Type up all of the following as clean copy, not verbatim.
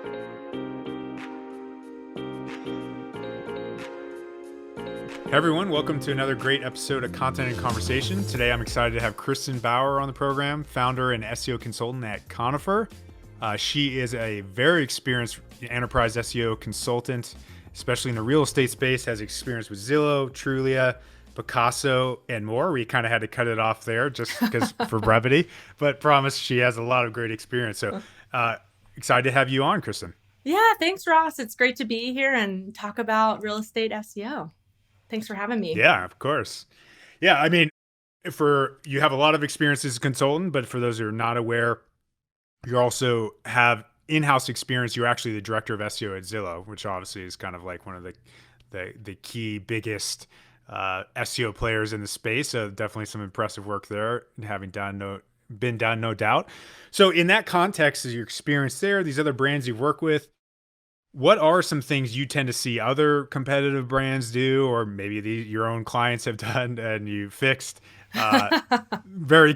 Hey everyone, welcome to another great episode of Content and Conversation. Today I'm excited to have Kristan Bauer on the program, founder and SEO consultant at Conifer. She is a very experienced enterprise SEO consultant, especially in the real estate space, has experience with Zillow, Trulia, Picasso, and more. We kind of had to cut it off there just because for brevity, but promise she has a lot of great experience. So excited to have you on, Kristan. Yeah, thanks, Ross. It's great to be here and talk about real estate SEO. Thanks for having me. Yeah, of course. Yeah, I mean, for you have a lot of experience as a consultant, but for those who are not aware, you also have in-house experience. You're actually the director of SEO at Zillow, which obviously is kind of like one of the key biggest SEO players in the space. So definitely some impressive work there, having been done, no doubt. So in that context, as your experience there, these other brands you've worked with, what are some things you tend to see other competitive brands do, or maybe your own clients have done and you fixed very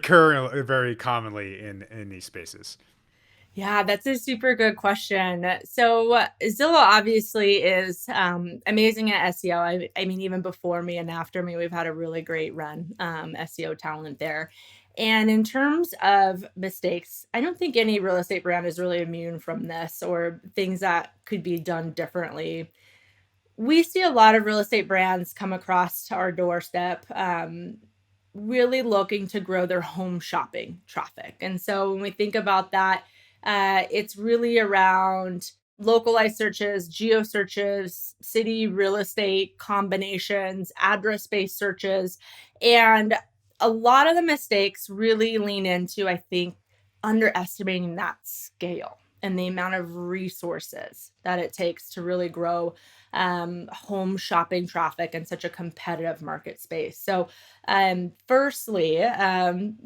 commonly in these spaces? Yeah, that's a super good question. So Zillow obviously is amazing at SEO. I mean, even before me and after me, we've had a really great run, SEO talent there. And in terms of mistakes, I don't think any real estate brand is really immune from this or things that could be done differently. We see a lot of real estate brands come across to our doorstep, really looking to grow their home shopping traffic. And so when we think about that, it's really around localized searches, geo searches, city real estate combinations, address based searches. And a lot of the mistakes really lean into, I think, underestimating that scale and the amount of resources that it takes to really grow home shopping traffic in such a competitive market space. So, firstly,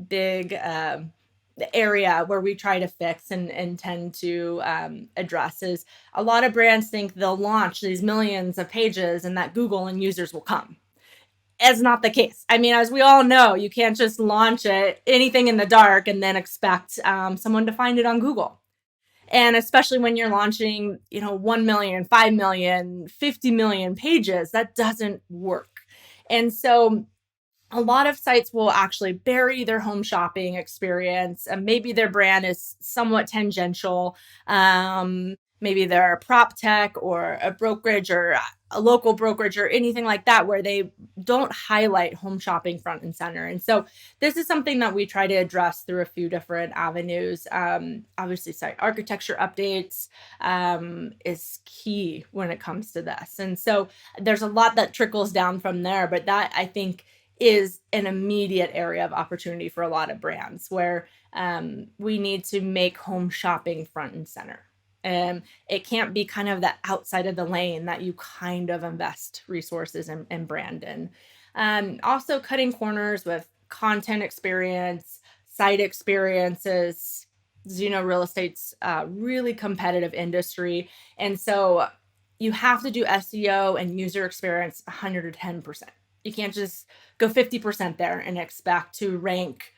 big the area where we try to fix and tend to address is a lot of brands think they'll launch these millions of pages and that Google and users will come. It's not the case. I mean, as we all know, you can't just launch anything in the dark and then expect someone to find it on Google. And especially when you're launching, 1 million, 5 million, 50 million pages, that doesn't work. And so a lot of sites will actually bury their home shopping experience. And maybe their brand is somewhat tangential. Maybe they're a prop tech or a brokerage or a local brokerage or anything like that, where they don't highlight home shopping front and center. And so this is something that we try to address through a few different avenues. Obviously, site architecture updates is key when it comes to this. And so there's a lot that trickles down from there, but that, I think, is an immediate area of opportunity for a lot of brands where we need to make home shopping front and center. It can't be kind of the outside of the lane that you kind of invest resources and brand in. Also cutting corners with content experience, site experiences. As you know, real estate's a really competitive industry. And so you have to do SEO and user experience 110%. You can't just go 50% there and expect to rank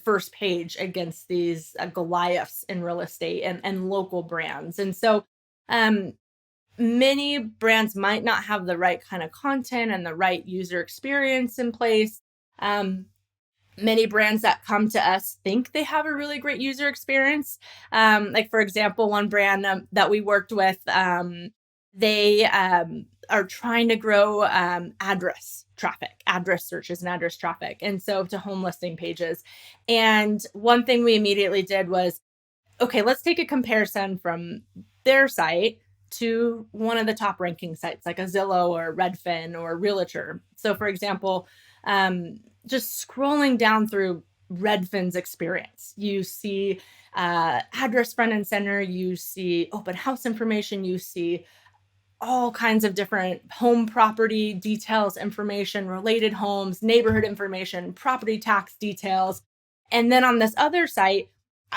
first page against these Goliaths in real estate and local brands. And so many brands might not have the right kind of content and the right user experience in place. Many brands that come to us think they have a really great user experience. Like, for example, one brand that we worked with, they are trying to grow address searches and address traffic. And so to home listing pages. And one thing we immediately did was, okay, let's take a comparison from their site to one of the top ranking sites like a Zillow or Redfin or Realtor. So for example, just scrolling down through Redfin's experience, you see address front and center, you see open house information, you see all kinds of different home property details, information, related homes, neighborhood information, property tax details. And then on this other site,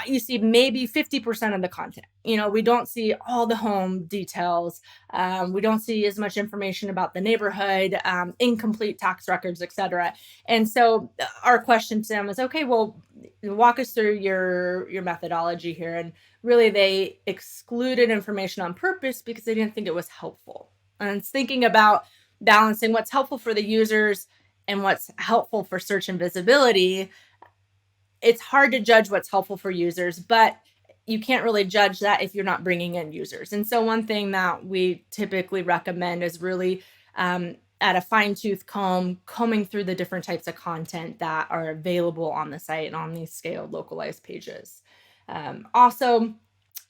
you see maybe 50% of the content. We don't see all the home details. We don't see as much information about the neighborhood, incomplete tax records, etc. And so our question to them is, okay, well, walk us through your methodology here. And really, they excluded information on purpose because they didn't think it was helpful. And it's thinking about balancing what's helpful for the users and what's helpful for search and visibility. It's hard to judge what's helpful for users, but you can't really judge that if you're not bringing in users. And so one thing that we typically recommend is really at a fine-tooth combing through the different types of content that are available on the site and on these scaled localized pages. Also,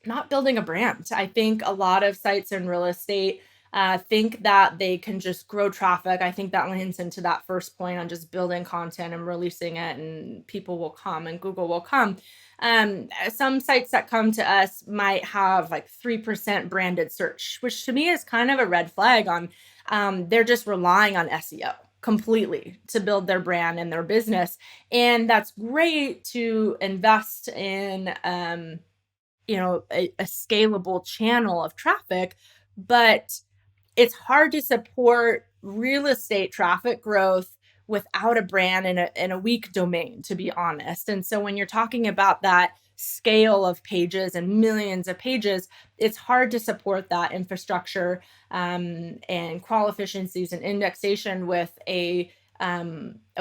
not building a brand. I think a lot of sites in real estate think that they can just grow traffic. I think that leans into that first point on just building content and releasing it, and people will come and Google will come. Some sites that come to us might have like 3% branded search, which to me is kind of a red flag on they're just relying on SEO completely to build their brand and their business. And that's great to invest in a scalable channel of traffic, but it's hard to support real estate traffic growth without a brand and a weak domain, to be honest. And so when you're talking about that scale of pages and millions of pages, it's hard to support that infrastructure and crawl efficiencies and indexation with a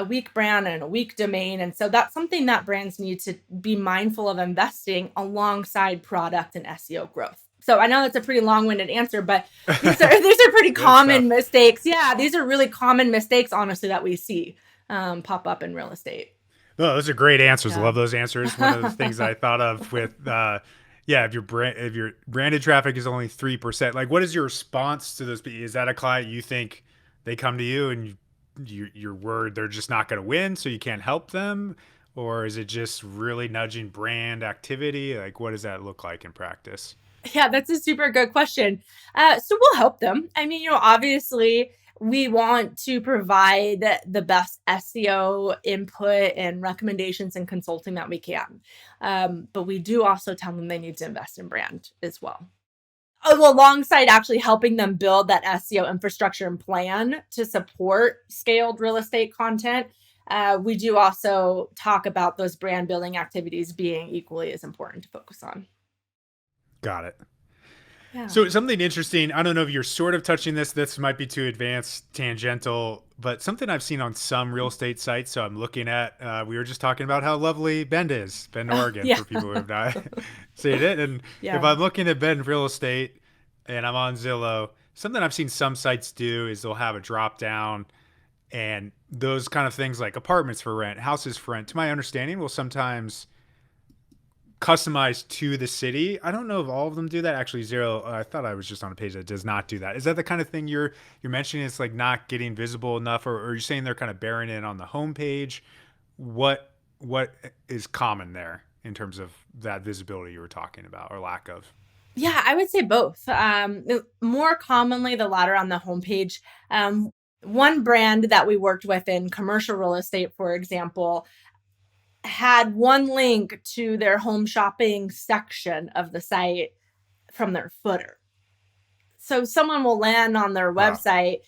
weak brand and a weak domain. And so that's something that brands need to be mindful of investing alongside product and SEO growth. So I know that's a pretty long-winded answer, but these are pretty common mistakes. Yeah, these are really common mistakes, honestly, that we see pop up in real estate. No, those are great answers. I Yeah. love those answers. One of the things I thought of with, if your branded traffic is only 3%, like what is your response to those? Is that a client you think they come to you and you're worried they're just not going to win, so you can't help them, or is it just really nudging brand activity? Like, what does that look like in practice? Yeah, that's a super good question. So we'll help them. I mean, obviously we want to provide the best SEO input and recommendations and consulting that we can. But we do also tell them they need to invest in brand as well. Oh, well, alongside actually helping them build that SEO infrastructure and plan to support scaled real estate content, we do also talk about those brand building activities being equally as important to focus on. Got it. Yeah. So something interesting, I don't know if you're sort of touching this. This might be too advanced, tangential, but something I've seen on some real estate sites. So I'm looking at, we were just talking about how lovely Bend is, Bend, Oregon, Yeah. for people who have not seen it. And if Yeah. I'm looking at Bend real estate and I'm on Zillow, something I've seen some sites do is they'll have a drop down and those kind of things like apartments for rent, houses for rent, to my understanding, will sometimes customized to the city. I don't know if all of them do that. Actually, Zero. I thought I was just on a page that does not do that. Is that the kind of thing you're mentioning? It's like not getting visible enough, or you're saying they're kind of bearing it on the homepage? What is common there in terms of that visibility you were talking about, or lack of? Yeah, I would say both. More commonly, the latter on the homepage. One brand that we worked with in commercial real estate, for example, had one link to their home shopping section of the site from their footer. So someone will land on their Wow. website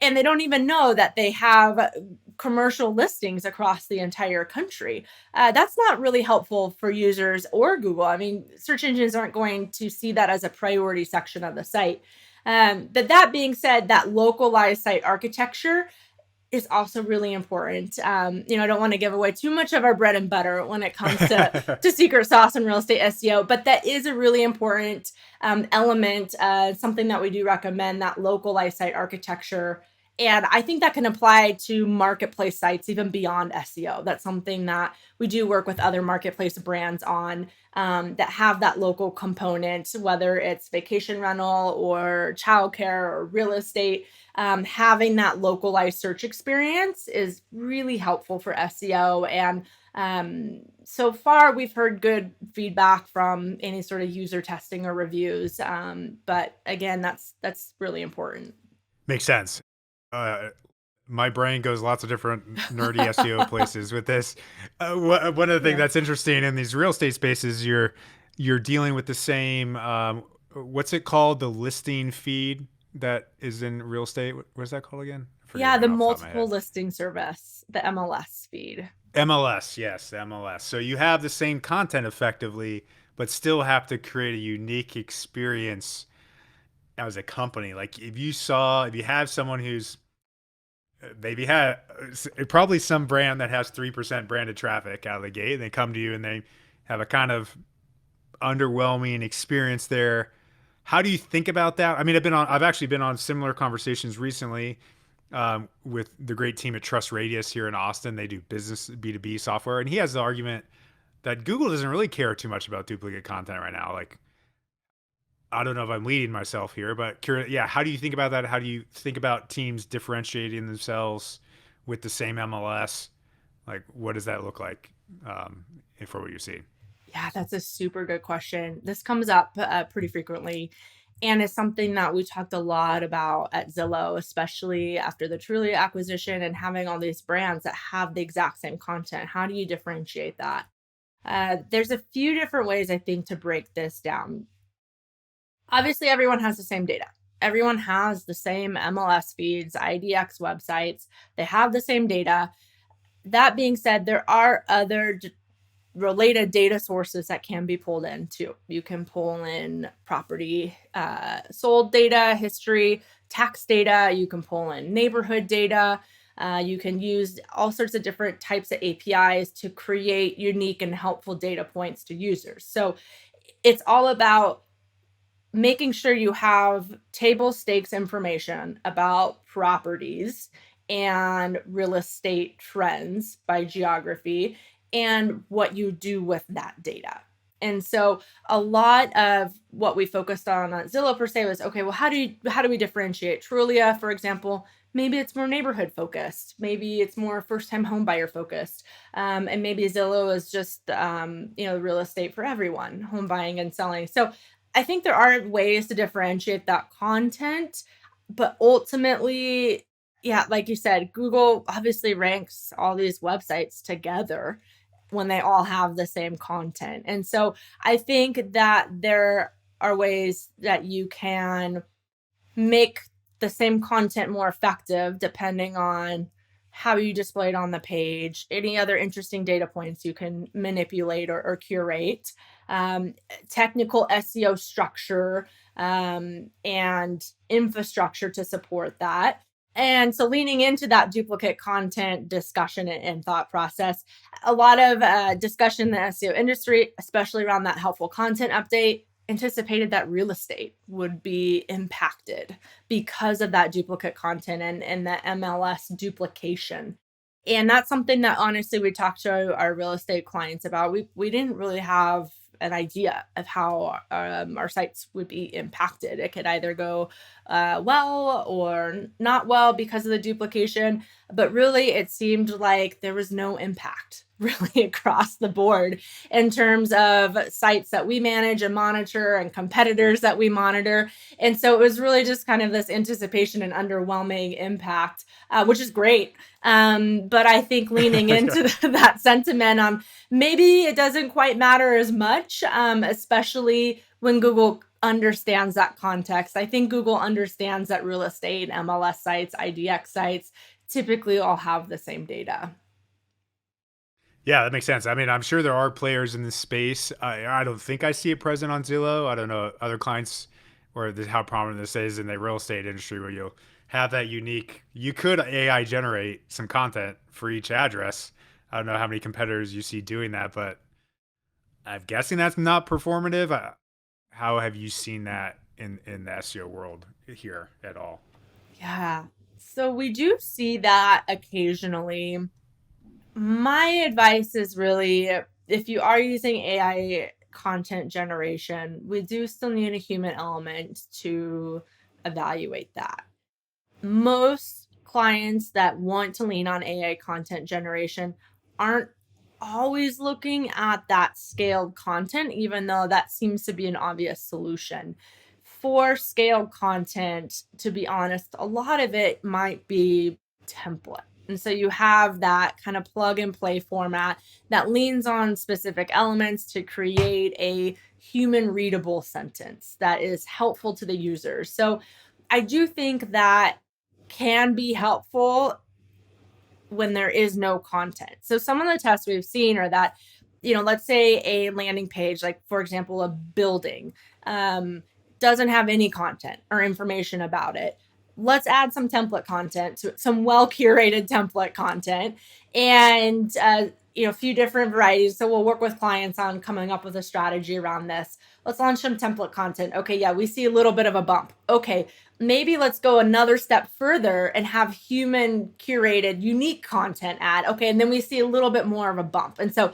and they don't even know that they have commercial listings across the entire country. That's not really helpful for users or Google. I mean, search engines aren't going to see that as a priority section of the site. But that being said, that localized site architecture is also really important. I don't want to give away too much of our bread and butter when it comes to secret sauce and real estate SEO, but that is a really important element, something that we do recommend, that localized site architecture. And I think that can apply to marketplace sites even beyond SEO. That's something that we do work with other marketplace brands on, that have that local component, whether it's vacation rental or childcare or real estate. Having that localized search experience is really helpful for SEO. And so far, we've heard good feedback from any sort of user testing or reviews. But again, that's really important. Makes sense. Uh, my brain goes lots of different nerdy SEO places with this. One of the things Yeah. that's interesting in these real estate spaces, you're dealing with the same. What's it called? The listing feed that is in real estate. What's that called again? I forget Yeah, again the off the top of my multiple head. listing service, the MLS feed. MLS, yes, MLS. So you have the same content effectively, but still have to create a unique experience as a company. Like if you have someone who's maybe had probably some brand that has 3% branded traffic out of the gate, and they come to you and they have a kind of underwhelming experience there. How do you think about that? I mean, I've actually been on similar conversations recently with the great team at Trust Radius here in Austin. They do business B2B software, and he has the argument that Google doesn't really care too much about duplicate content right now. Like, I don't know if I'm leading myself here, but yeah, how do you think about that? How do you think about teams differentiating themselves with the same MLS? Like, what does that look like for what you see? Yeah, that's a super good question. This comes up pretty frequently. And it's something that we talked a lot about at Zillow, especially after the Trulia acquisition and having all these brands that have the exact same content. How do you differentiate that? There's a few different ways I think to break this down. Obviously, everyone has the same data. Everyone has the same MLS feeds, IDX websites. They have the same data. That being said, there are other related data sources that can be pulled in too. You can pull in property sold data, history, tax data. You can pull in neighborhood data. You can use all sorts of different types of APIs to create unique and helpful data points to users. So it's all about making sure you have table stakes information about properties and real estate trends by geography and what you do with that data. And so a lot of what we focused on at Zillow per se was okay, well, how do we differentiate Trulia, for example? Maybe it's more neighborhood focused. Maybe it's more first time home buyer focused. And maybe Zillow is just real estate for everyone, home buying and selling. So I think there are ways to differentiate that content, but ultimately, yeah, like you said, Google obviously ranks all these websites together when they all have the same content. And so I think that there are ways that you can make the same content more effective depending on how you display it on the page, any other interesting data points you can manipulate or curate, um, technical SEO structure and infrastructure to support that. And so, leaning into that duplicate content discussion and thought process, a lot of discussion in the SEO industry, especially around that helpful content update, anticipated that real estate would be impacted because of that duplicate content and the MLS duplication. And that's something that honestly we talked to our real estate clients about. We didn't really have an idea of how our sites would be impacted. It could either go well or not well because of the duplication, but really it seemed like there was no impact really across the board in terms of sites that we manage and monitor and competitors that we monitor. And so it was really just kind of this anticipation and underwhelming impact, which is great. But I think leaning into that sentiment on maybe it doesn't quite matter as much, especially when Google understands that context. I think Google understands that real estate, MLS sites, IDX sites typically all have the same data. Yeah, that makes sense. I mean, I'm sure there are players in this space. I don't think I see it present on Zillow. I don't know other clients or how prominent this is in the real estate industry where you'll have that unique. You could AI generate some content for each address. I don't know how many competitors you see doing that, but I'm guessing that's not performative. How have you seen that in the SEO world here at all? Yeah. So we do see that occasionally. My advice is really if you are using AI content generation, we do still need a human element to evaluate that. Most clients that want to lean on AI content generation aren't always looking at that scaled content, even though that seems to be an obvious solution. For scaled content, to be honest, a lot of it might be template. And so you have that kind of plug and play format that leans on specific elements to create a human readable sentence that is helpful to the user. So I do think that can be helpful when there is no content. So some of the tests we've seen are that, let's say a landing page, like for example, a building, um, doesn't have any content or information about it. Let's add some template content to some well curated template content and, a few different varieties. So we'll work with clients on coming up with a strategy around this. Let's launch some template content. Okay, yeah, we see a little bit of a bump. Okay, maybe let's go another step further and have human curated unique content ad. Okay, and then we see a little bit more of a bump. And so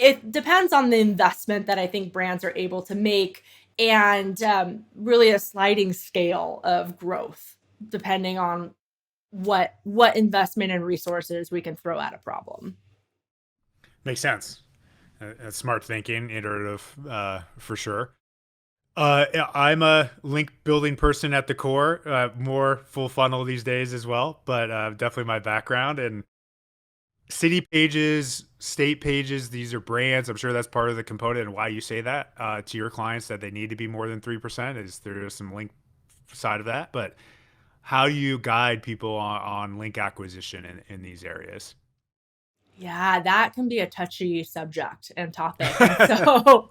it depends on the investment that I think brands are able to make, and really a sliding scale of growth depending on what investment and resources we can throw at a problem. Makes sense. Smart thinking, iterative, for sure. Yeah, I'm a link building person at the core, more full funnel these days as well, but definitely my background and city pages, state pages. These are brands. I'm sure that's part of the component and why you say that to your clients that they need to be more than 3%. Is there is some link side of that, but how do you guide people on link acquisition in these areas? Yeah, that can be a touchy subject and topic. And so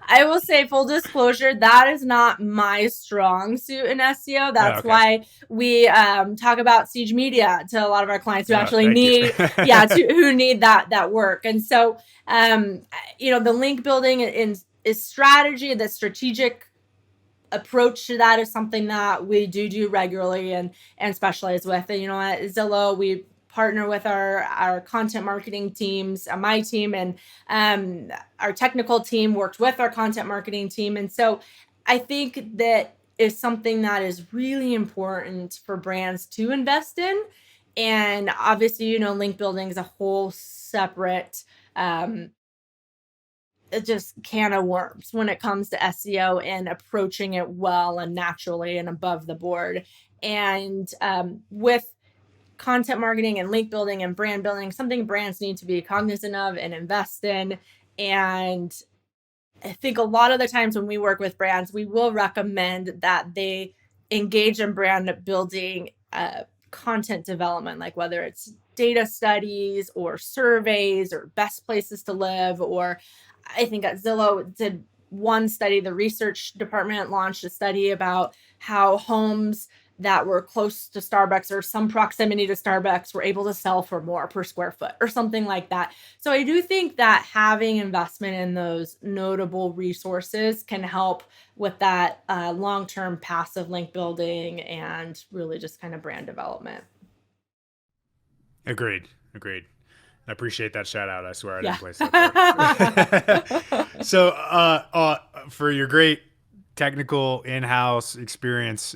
I will say, full disclosure, that is not my strong suit in SEO. That's Okay. why we talk about Siege Media to a lot of our clients who actually Thank you. need, yeah, who need that work. And so, the link building is strategy, the strategic approach to that is something that we do regularly and specialize with. And at Zillow, we partner with our content marketing teams, my team, and our technical team works with our content marketing team. And so I think that is something that is really important for brands to invest in. And obviously, link building is a whole separate just can of worms when it comes to SEO and approaching it well and naturally and above the board. And with content marketing and link building and brand building, something brands need to be cognizant of and invest in. And I think a lot of the times when we work with brands, we will recommend that they engage in brand building content development, like whether it's data studies or surveys or best places to live. Or I think at Zillow did one study, the research department launched a study about how homes that were close to Starbucks or some proximity to Starbucks were able to sell for more per square foot or something like that. So I do think that having investment in those notable resources can help with that long-term passive link building and really just kind of brand development. Agreed. Agreed. I appreciate that shout out. I swear I Yeah. didn't place that there. So, for your great technical in-house experience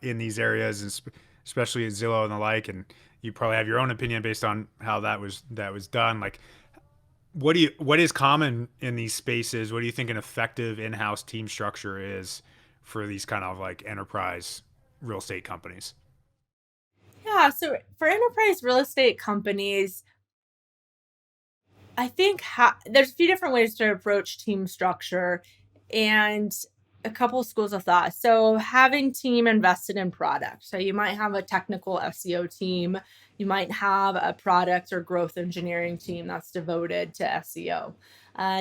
in these areas, and especially at Zillow and the like, and you probably have your own opinion based on how that was done. Like, what is common in these spaces? What do you think an effective in-house team structure is for these kind of like enterprise real estate companies? Yeah. So for enterprise real estate companies, I think there's a few different ways to approach team structure and a couple schools of thought. So, having team invested in product. So, you might have a technical SEO team, you might have a product or growth engineering team that's devoted to SEO.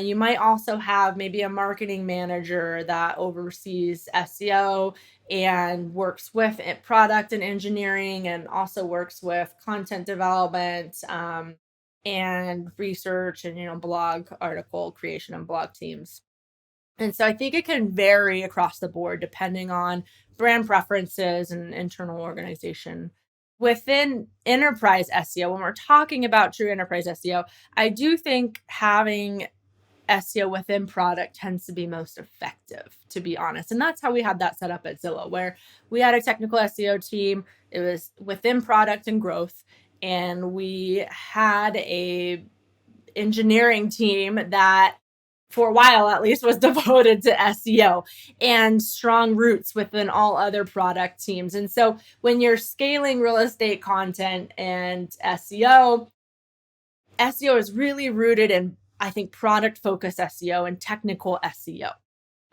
You might also have maybe a marketing manager that oversees SEO and works with product and engineering and also works with content development. And research and blog article creation and blog teams. And so I think it can vary across the board depending on brand preferences and internal organization. Within enterprise SEO, when we're talking about true enterprise SEO, I do think having SEO within product tends to be most effective, to be honest. And that's how we had that set up at Zillow, where we had a technical SEO team. It was within product and growth, and we had a engineering team that for a while at least, was devoted to SEO and strong roots within all other product teams. And so when you're scaling real estate content and SEO is really rooted in, I think, product focused SEO and technical SEO.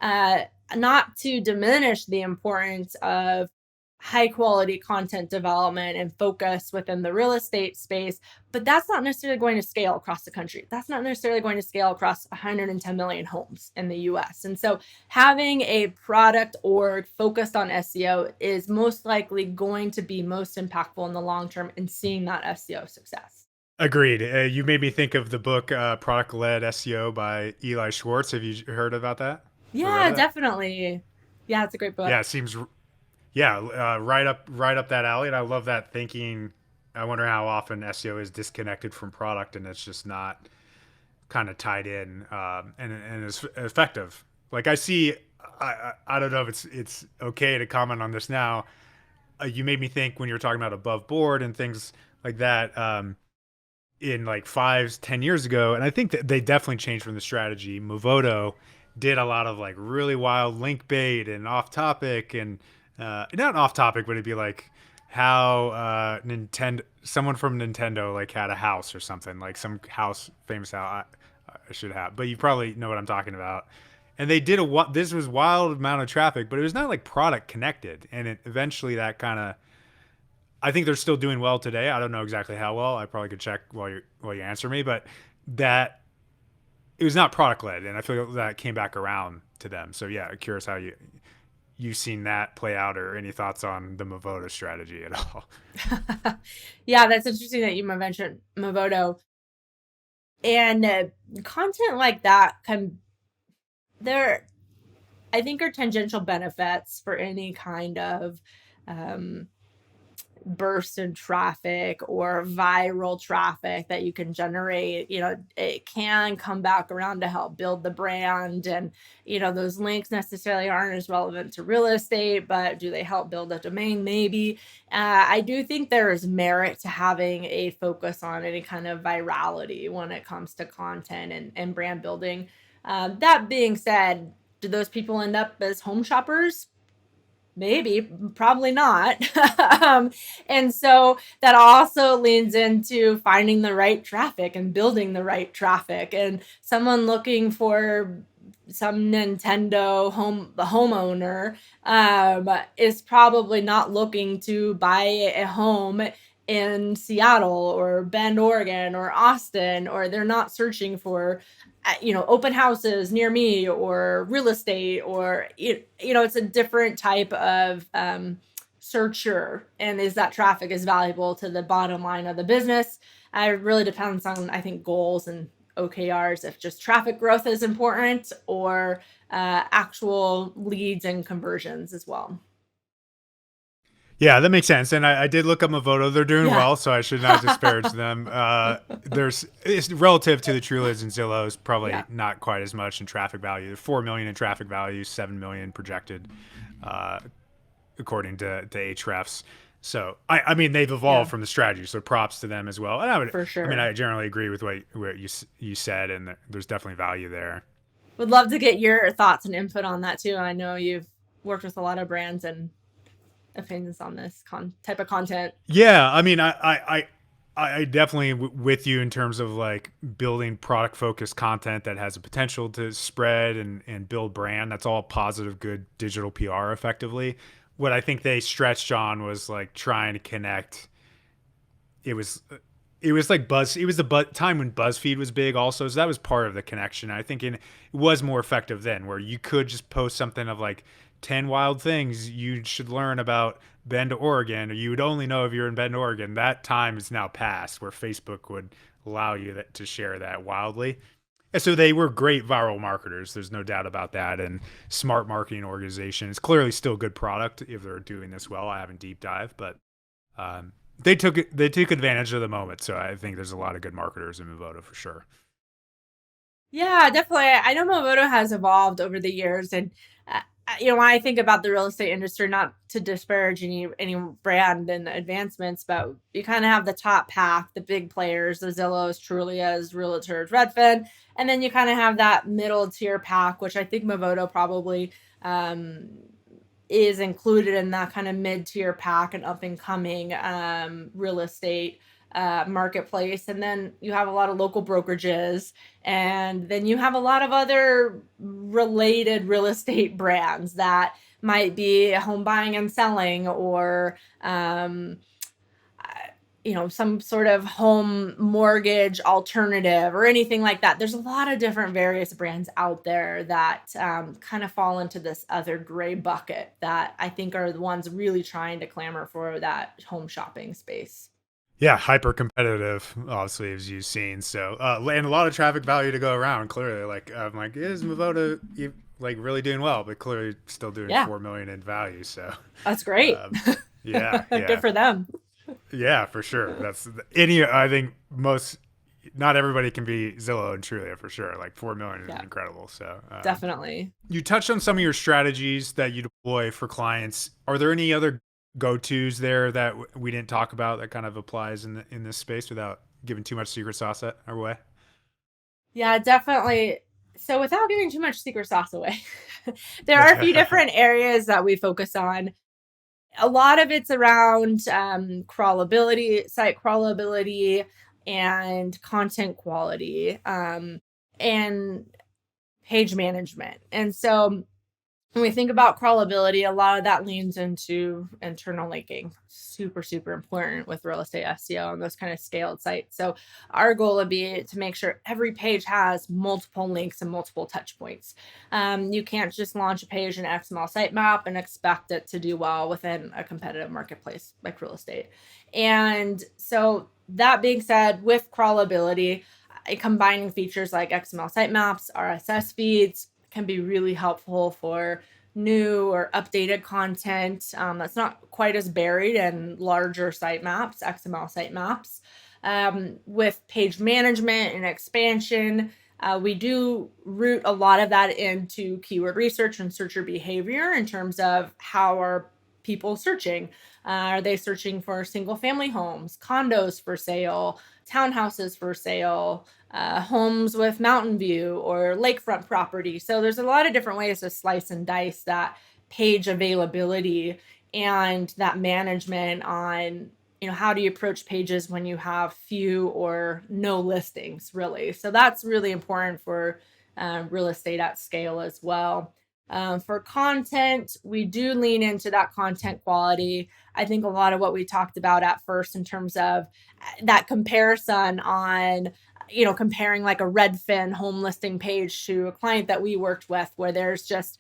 Uh, Not to diminish the importance of high quality content development and focus within the real estate space, but that's not necessarily going to scale across the country. That's not necessarily going to scale across 110 million homes in the US. And so having a product org focused on SEO is most likely going to be most impactful in the long term in seeing that SEO success. Agreed. You made me think of the book Product Led SEO by Eli Schwartz. Have you heard about that or read Yeah, it? definitely. Yeah, it's a great book. Yeah, it seems yeah, right up that alley. And I love that thinking. I wonder how often SEO is disconnected from product and it's just not kind of tied in and is effective. Like I see, I don't know if it's okay to comment on this now. You made me think when you were talking about above board and things like that. In like 5, 10 years ago, and I think that they definitely changed from the strategy. Movoto did a lot of like really wild link bait and off topic and not off topic, but it'd be like how Nintendo, someone from Nintendo like had a house or something, like some house, famous house. I should have, but you probably know what I'm talking about. And they did this was wild amount of traffic, but it was not like product connected, and it eventually that kind of I think they're still doing well today. I don't know exactly how well. I probably could check while you answer me, but that it was not product led, and I feel like that came back around to them. So yeah, curious how you've seen that play out, or any thoughts on the Movoto strategy at all. Yeah, that's interesting that you mentioned Movoto. And content like that can, there, I think, are tangential benefits for any kind of um, burst in traffic or viral traffic that you can generate. It can come back around to help build the brand. And those links necessarily aren't as relevant to real estate, but do they help build a domain? Maybe. I do think there is merit to having a focus on any kind of virality when it comes to content and brand building. That being said, do those people end up as home shoppers? Maybe, probably not. And so that also leans into finding the right traffic and building the right traffic. And someone looking for some Nintendo the homeowner, is probably not looking to buy a home in Seattle or Bend, Oregon or Austin, or they're not searching for open houses near me or real estate, or it's a different type of searcher. And is that traffic is valuable to the bottom line of the business? It really depends on, I think, goals and OKRs, if just traffic growth is important, or actual leads and conversions as well. Yeah, that makes sense. And I did look up Movoto. They're doing Yeah. well, so I should not disparage them. It's relative to the TrueLids and Zillows, probably Yeah, not quite as much in traffic value. They're 4 million in traffic value, 7 million projected, uh, according to Ahrefs. So I mean they've yeah, evolved from the strategy, so props to them as well. And for I sure. generally agree with what you said, and there's definitely value there. Would love to get your thoughts and input on that too. I know you've worked with a lot of brands and opinions on this type of content. Yeah, I mean, I definitely with you in terms of like building product focused content that has a potential to spread and build brand. That's all positive, good digital PR effectively. What I think they stretched on was like trying to connect. It was it was like Buzz. It was the time when BuzzFeed was big, also. So that was part of the connection. I think it was more effective then, where you could just post something of like 10 wild things you should learn about Bend, Oregon, or you would only know if you're in Bend, Oregon. That time is now past, where Facebook would allow you to share that wildly. And so they were great viral marketers. There's no doubt about that. And smart marketing organization. It's clearly still a good product if they're doing this well. I haven't deep dive, but they took advantage of the moment. So I think there's a lot of good marketers in Movoto for sure. Yeah, definitely. I know Momoto has evolved over the years, and when I think about the real estate industry, not to disparage any brand and advancements, but you kind of have the top pack, the big players, the Zillows, Trulias, Realtors, Redfin, and then you kind of have that middle tier pack, which I think Movoto probably um, is included in that kind of mid tier pack and up and coming real estate marketplace. And then you have a lot of local brokerages, and then you have a lot of other related real estate brands that might be home buying and selling, or some sort of home mortgage alternative or anything like that. There's a lot of different various brands out there that kind of fall into this other gray bucket that I think are the ones really trying to clamor for that home shopping space. Yeah, hyper competitive, obviously, as you've seen. So, and a lot of traffic value to go around. Clearly, like I'm like, is Movoto like really doing well? But clearly, still doing Yeah, 4 million in value. So, that's great. um, yeah, Good yeah, for them. yeah, for sure. That's any. I think most, not everybody can be Zillow and Trulia for sure. Like 4 million is Yeah, incredible. So, definitely. you touched on some of your strategies that you deploy for clients. Are there any other go-tos there that we didn't talk about that kind of applies in this space without giving too much secret sauce our way? Yeah, definitely. So without giving too much secret sauce away, there are a few different areas that we focus on. A lot of it's around crawlability, site crawlability, and content quality, and page management. And so when we think about crawlability, a lot of that leans into internal linking. Super, super important with real estate SEO and those kind of scaled sites. So our goal would be to make sure every page has multiple links and multiple touch points. You can't just launch a page in XML sitemap and expect it to do well within a competitive marketplace like real estate. And so that being said, with crawlability, combining features like XML sitemaps, RSS feeds, can be really helpful for new or updated content that's not quite as buried in larger sitemaps, XML sitemaps. With page management and expansion, we do root a lot of that into keyword research and searcher behavior in terms of how are people searching. Are they searching for single family homes, condos for sale, townhouses for sale, homes with mountain view or lakefront property? So there's a lot of different ways to slice and dice that page availability and that management on, how do you approach pages when you have few or no listings, really. So that's really important for real estate at scale as well. For content, we do lean into that content quality. I think a lot of what we talked about at first in terms of that comparison on, comparing like a Redfin home listing page to a client that we worked with, where there's just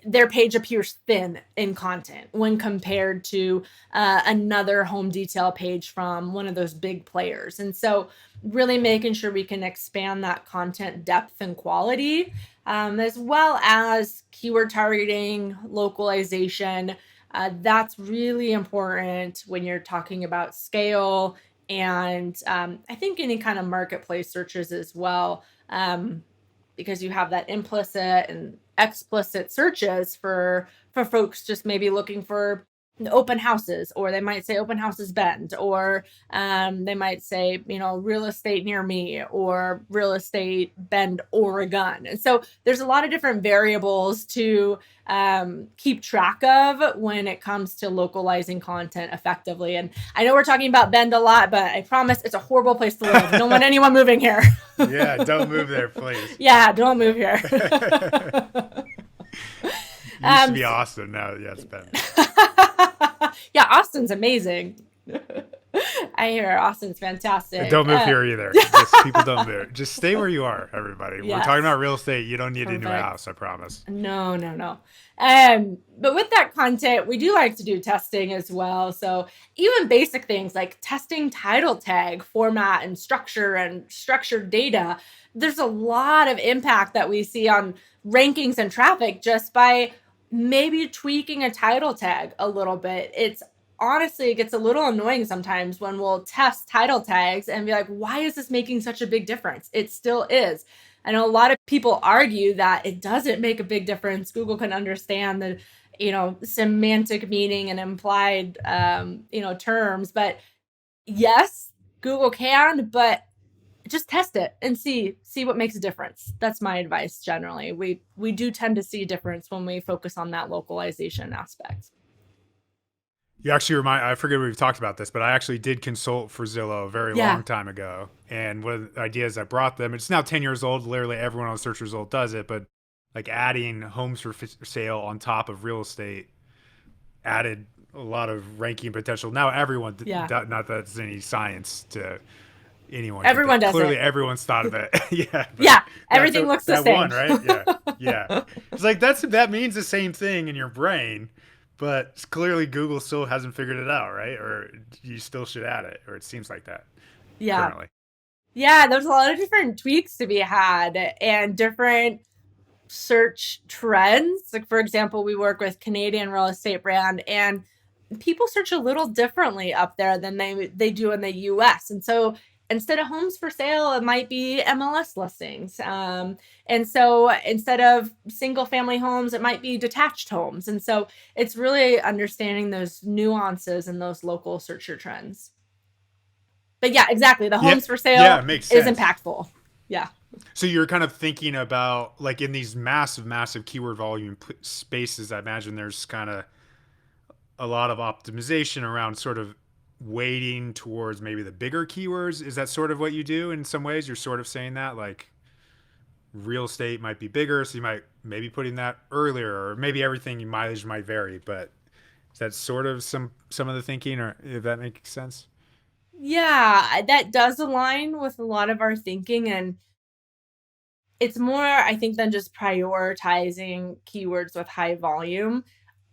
their page appears thin in content when compared to another home detail page from one of those big players. And so really making sure we can expand that content depth and quality, as well as keyword targeting, localization. That's really important when you're talking about scale, and I think any kind of marketplace searches as well, because you have that implicit and explicit searches for folks just maybe looking for open houses, or they might say open houses Bend, or they might say, real estate near me, or real estate Bend, Oregon. And so there's a lot of different variables to keep track of when it comes to localizing content effectively. And I know we're talking about Bend a lot, but I promise it's a horrible place to live. Don't want anyone moving here. Yeah, don't move there, please. Yeah, don't move here. Used to be Austin, now yeah, it's been. Yeah, Austin's amazing. I hear Austin's fantastic. Don't move here either. Just, people don't move. Just stay where you are, everybody. Yes. We're talking about real estate. You don't need Perfect. a new house, I promise. No, no, no. But with that content, we do like to do testing as well. So even basic things like testing title tag format and structured data, there's a lot of impact that we see on rankings and traffic just by maybe tweaking a title tag a little bit. Honestly, it gets a little annoying sometimes when we'll test title tags and be like, why is this making such a big difference? It still is. I know a lot of people argue that it doesn't make a big difference. Google can understand the, semantic meaning and implied, terms. But yes, Google can, but just test it and see what makes a difference. That's my advice generally. We do tend to see a difference when we focus on that localization aspect. You actually I forget we've talked about this, but I actually did consult for Zillow a very Yeah. long time ago. And one of the ideas I brought them, it's now 10 years old. Literally everyone on search result does it, but like adding homes for sale on top of real estate added a lot of ranking potential. Now everyone, Yeah. not that it's any science to anyone can Everyone think. does Clearly it. everyone's thought of it. Yeah, but Yeah. that's Everything looks the that same. one, right? Yeah. Yeah. It's like that means the same thing in your brain, but clearly Google still hasn't figured it out, right? Or you still should add it, or it seems like that Yeah. currently. Yeah, there's a lot of different tweaks to be had and different search trends. Like, for example, we work with Canadian real estate brand, and people search a little differently up there than they do in the US. And so instead of homes for sale, it might be MLS listings. And so instead of single family homes, it might be detached homes. And so it's really understanding those nuances and those local searcher trends. But yeah, exactly. The Yeah. homes for Yeah, it sale makes is sense. impactful. Yeah. So you're kind of thinking about like in these massive keyword volume spaces. I imagine there's kind of a lot of optimization around sort of weighting towards maybe the bigger keywords. Is that sort of what you do in some ways? You're sort of saying that like real estate might be bigger, so you might maybe putting that earlier, or maybe everything mileage might vary. But is that sort of some of the thinking, or if that makes sense? Yeah, that does align with a lot of our thinking. And it's more, I think, than just prioritizing keywords with high volume.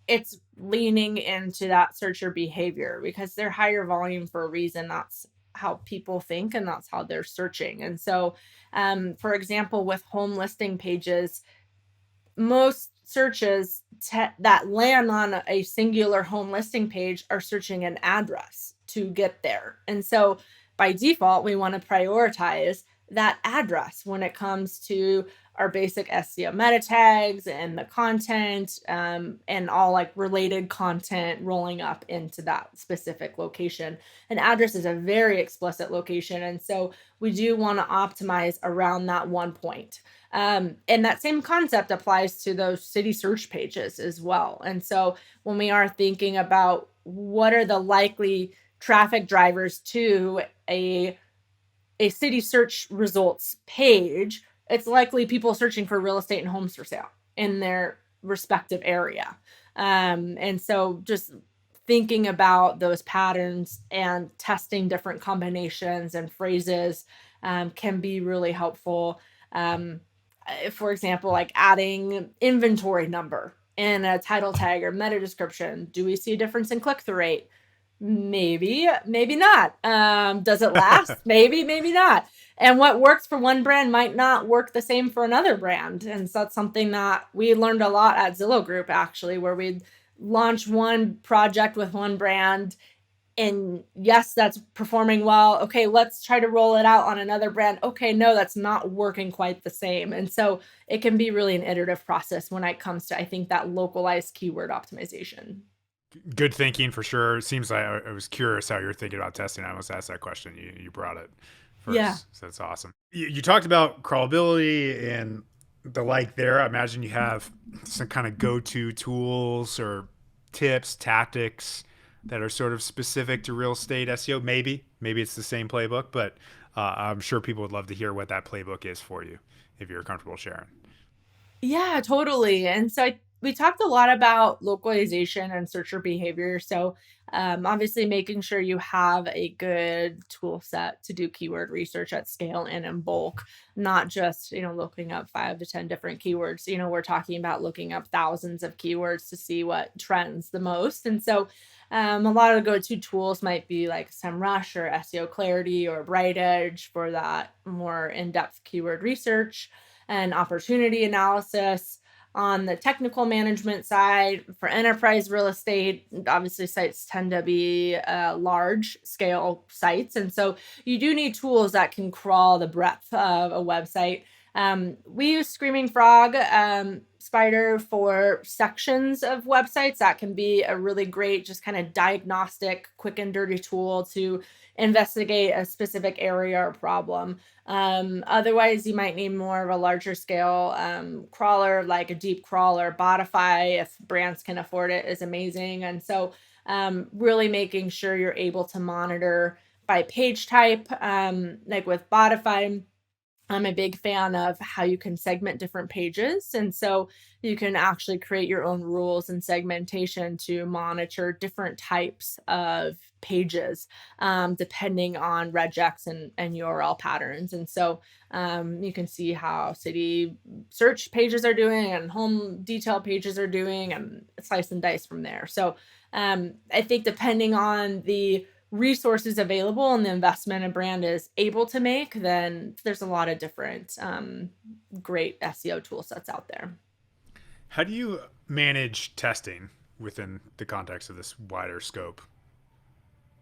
It's leaning into that searcher behavior because they're higher volume for a reason. That's how people think and that's how they're searching. And so, for example, with home listing pages, most searches that land on a singular home listing page are searching an address to get there. And so by default, we want to prioritize that address when it comes to our basic SEO meta tags and the content, and all like related content rolling up into that specific location. An address is a very explicit location. And so we do want to optimize around that one point. And that same concept applies to those city search pages as well. And so when we are thinking about what are the likely traffic drivers to a city search results page, it's likely people searching for real estate and homes for sale in their respective area. And so just thinking about those patterns and testing different combinations and phrases, can be really helpful. Um, for example, like adding inventory number in a title tag or meta description. Do we see a difference in click through rate? Maybe, maybe not. Does it last? Maybe, maybe not. And what works for one brand might not work the same for another brand. And so that's something that we learned a lot at Zillow Group, actually, where we'd launch one project with one brand. And yes, that's performing well. Okay, let's try to roll it out on another brand. Okay, no, that's not working quite the same. And so it can be really an iterative process when it comes to, I think, that localized keyword optimization. Good thinking for sure. It seems like I was curious how you're thinking about testing. I almost asked that question. You brought it Yeah. first, so that's awesome. You talked about crawlability and the like there. I imagine you have some kind of go-to tools or tips, tactics that are sort of specific to real estate SEO. Maybe it's the same playbook, but I'm sure people would love to hear what that playbook is for you if you're comfortable sharing. Yeah, totally. And so we talked a lot about localization and searcher behavior. So, obviously, making sure you have a good tool set to do keyword research at scale and in bulk, not just, looking up 5 to 10 different keywords. We're talking about looking up thousands of keywords to see what trends the most. And so, a lot of the go-to tools might be like SEMrush or SEO Clarity or Bright Edge for that more in-depth keyword research and opportunity analysis. On the technical management side, for enterprise real estate, obviously sites tend to be large scale sites. And so you do need tools that can crawl the breadth of a website. We use Screaming Frog Spider for sections of websites. That can be a really great, just kind of diagnostic, quick and dirty tool to investigate a specific area or problem. Otherwise, you might need more of a larger scale crawler, like a deep crawler. Botify, if brands can afford it, is amazing. And so, really making sure you're able to monitor by page type, like with Botify. I'm a big fan of how you can segment different pages. And so you can actually create your own rules and segmentation to monitor different types of pages, depending on regex and URL patterns. And so you can see how city search pages are doing and home detail pages are doing and slice and dice from there. So I think depending on the resources available and the investment a brand is able to make, then there's a lot of different great SEO tool sets out there. How do you manage testing within the context of this wider scope,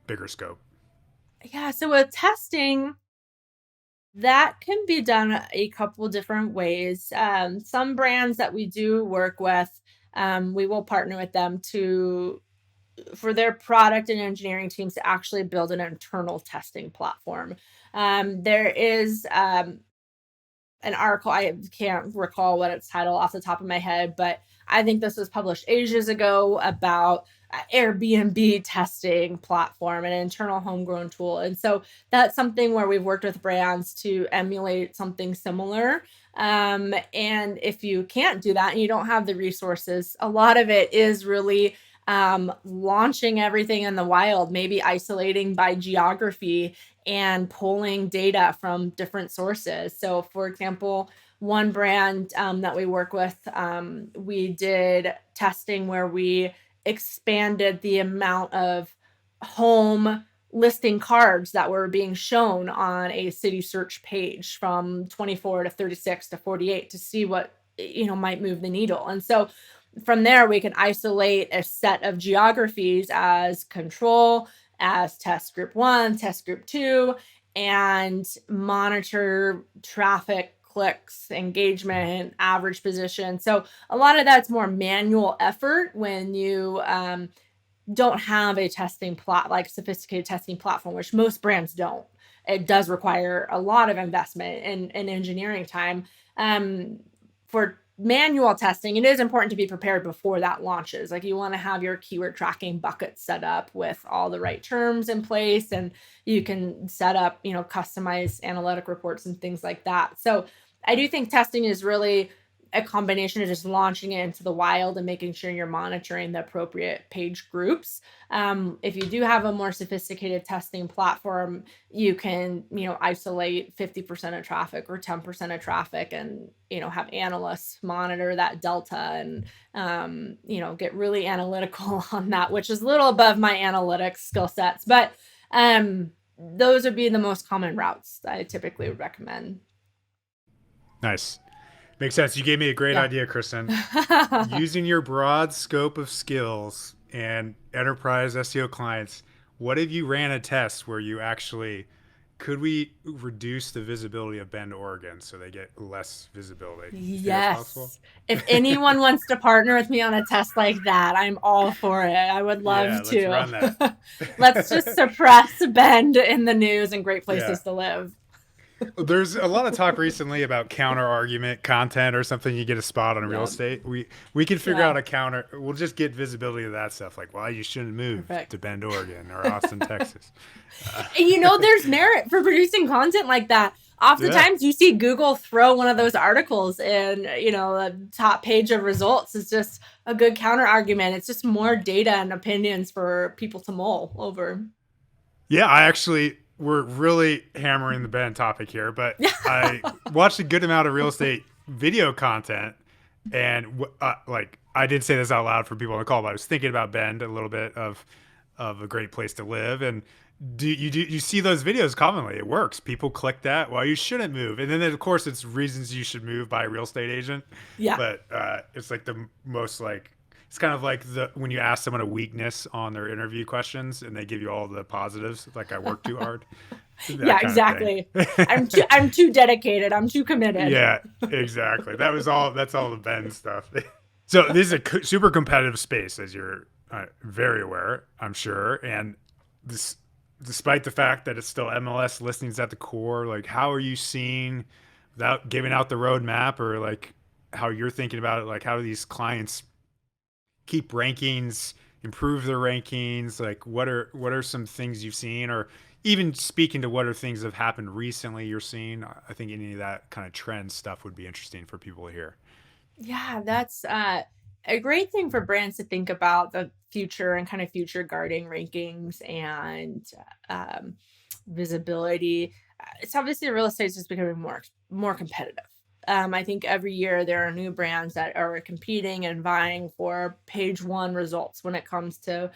bigger scope? Yeah, so with testing, that can be done a couple different ways. Some brands that we do work with, we will partner with them to for their product and engineering teams to actually build an internal testing platform. There is an article, I can't recall what it's titled off the top of my head, but I think this was published ages ago about Airbnb testing platform, an internal homegrown tool. And so that's something where we've worked with brands to emulate something similar. And if you can't do that and you don't have the resources, a lot of it is really launching everything in the wild, maybe isolating by geography and pulling data from different sources. So, for example, one brand that we work with, we did testing where we expanded the amount of home listing cards that were being shown on a city search page from 24 to 36 to 48 to see what might move the needle. And so from there, we can isolate a set of geographies as control, as test group 1, test group 2, and monitor traffic, clicks, engagement, average position. So a lot of that's more manual effort when you don't have a sophisticated testing platform, which most brands don't. It does require a lot of investment and engineering time. For manual testing, it is important to be prepared before that launches. Like, you want to have your keyword tracking bucket set up with all the right terms in place, and you can set up, customized analytic reports and things like that. So I do think testing is really a combination of just launching it into the wild and making sure you're monitoring the appropriate page groups. If you do have a more sophisticated testing platform, you can, isolate 50% of traffic or 10% of traffic and, have analysts monitor that delta and, get really analytical on that, which is a little above my analytics skill sets. But those would be the most common routes I typically would recommend. Nice. Makes sense. You gave me a great idea, Kristan. Using your broad scope of skills and enterprise SEO clients, what if you ran a test where you actually, could we reduce the visibility of Bend, Oregon so they get less visibility? Yes. If anyone wants to partner with me on a test like that, I'm all for it. I would love to. Let's run that. Let's just suppress Bend in the news and great places to live. There's a lot of talk recently about counter argument content or something. You get a spot on real estate. We can figure out a counter. We'll just get visibility to that stuff. Like, well, you shouldn't move to Bend, Oregon or Austin, Texas. There's merit for producing content like that. Oftentimes you see Google throw one of those articles in, the top page of results. It's just a good counter argument. It's just more data and opinions for people to mull over. Yeah, we're really hammering the Bend topic here, but I watched a good amount of real estate video content, and I did say this out loud for people on the call, but I was thinking about Bend a little bit of a great place to live. And you see those videos commonly? It works. People click that. Well, you shouldn't move, and then of course it's reasons you should move by a real estate agent. Yeah, but it's like the most It's kind of like when you ask someone a weakness on their interview questions and they give you all the positives, like I work too hard. that Yeah, kind of thing. exactly. I'm too dedicated. I'm too committed. Yeah, exactly. That's all the Ben stuff. So this is a super competitive space, as you're very aware, I'm sure. And this, despite the fact that it's still MLS listings at the core, like how are you seeing, without giving out the roadmap, or like how you're thinking about it, like how do these clients keep rankings, improve their rankings? Like what are some things you've seen, or even speaking to what are things that have happened recently you're seeing? I think any of that kind of trend stuff would be interesting for people to hear. Yeah, that's a great thing for brands to think about the future and kind of future guarding rankings and um, visibility. It's obviously real estate is just becoming more competitive. I think every year there are new brands that are competing and vying for page one results when it comes to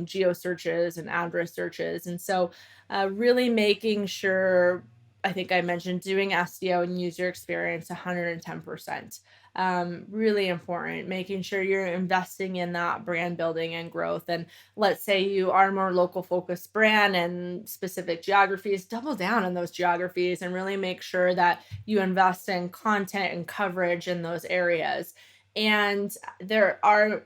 geo searches and address searches, and so really making sure. I think I mentioned doing SEO and user experience 110%. Really important, making sure you're investing in that brand building and growth. And let's say you are a more local focused brand and specific geographies, double down on those geographies and really make sure that you invest in content and coverage in those areas. And there are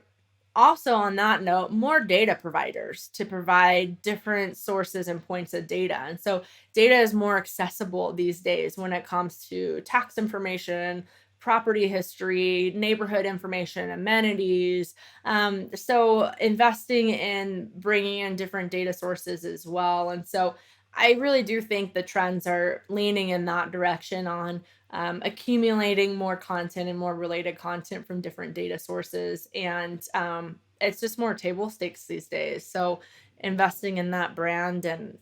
also, on that note, more data providers to provide different sources and points of data. And so data is more accessible these days when it comes to tax information, property history, neighborhood information, amenities. So investing in bringing in different data sources as well. And so I really do think the trends are leaning in that direction on accumulating more content and more related content from different data sources. And it's just more table stakes these days. So investing in that brand and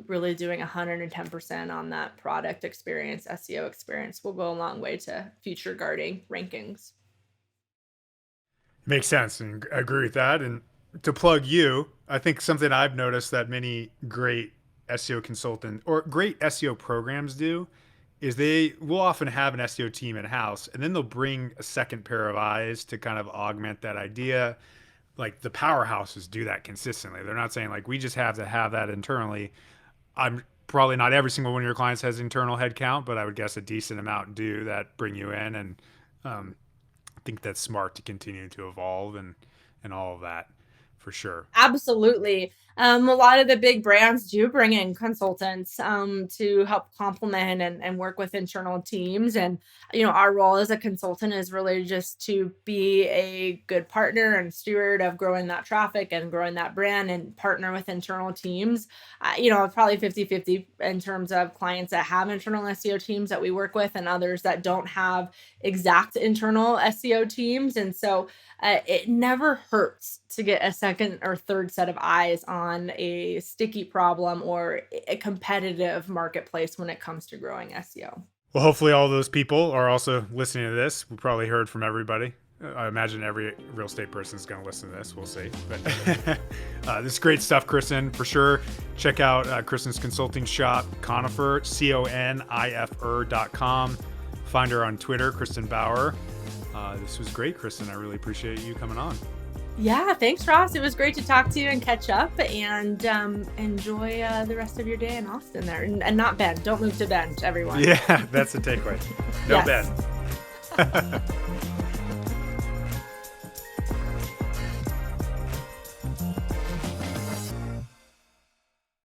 really doing 110% on that product experience, SEO experience will go a long way to future guarding rankings. Makes sense, and I agree with that. And to plug you, I think something I've noticed that many great SEO consultant or great SEO programs do is they will often have an SEO team in house, and then they'll bring a second pair of eyes to kind of augment that idea. Like the powerhouses do that consistently. They're not saying like we just have to have that internally. I'm probably not every single one of your clients has internal headcount, but I would guess a decent amount do that bring you in, and um, I think that's smart to continue to evolve and all of that for sure. Absolutely. A lot of the big brands do bring in consultants to help complement and work with internal teams. And, our role as a consultant is really just to be a good partner and steward of growing that traffic and growing that brand and partner with internal teams. Probably 50-50 in terms of clients that have internal SEO teams that we work with and others that don't have exact internal SEO teams. And so it never hurts to get a second or third set of eyes on a sticky problem or a competitive marketplace when it comes to growing SEO. Well, hopefully all those people are also listening to this. We probably heard from everybody. I imagine every real estate person is going to listen to this. We'll see. But this is great stuff, Kristan, for sure. Check out Kristan's consulting shop, Conifer, CONIFR.com. Find her on Twitter, Kristan Bauer. This was great, Kristan. I really appreciate you coming on. Yeah, thanks, Ross. It was great to talk to you and catch up and enjoy the rest of your day in Austin there. And not Bend. Don't move to Bend, everyone. Yeah, that's the takeaway. No Yes. bed.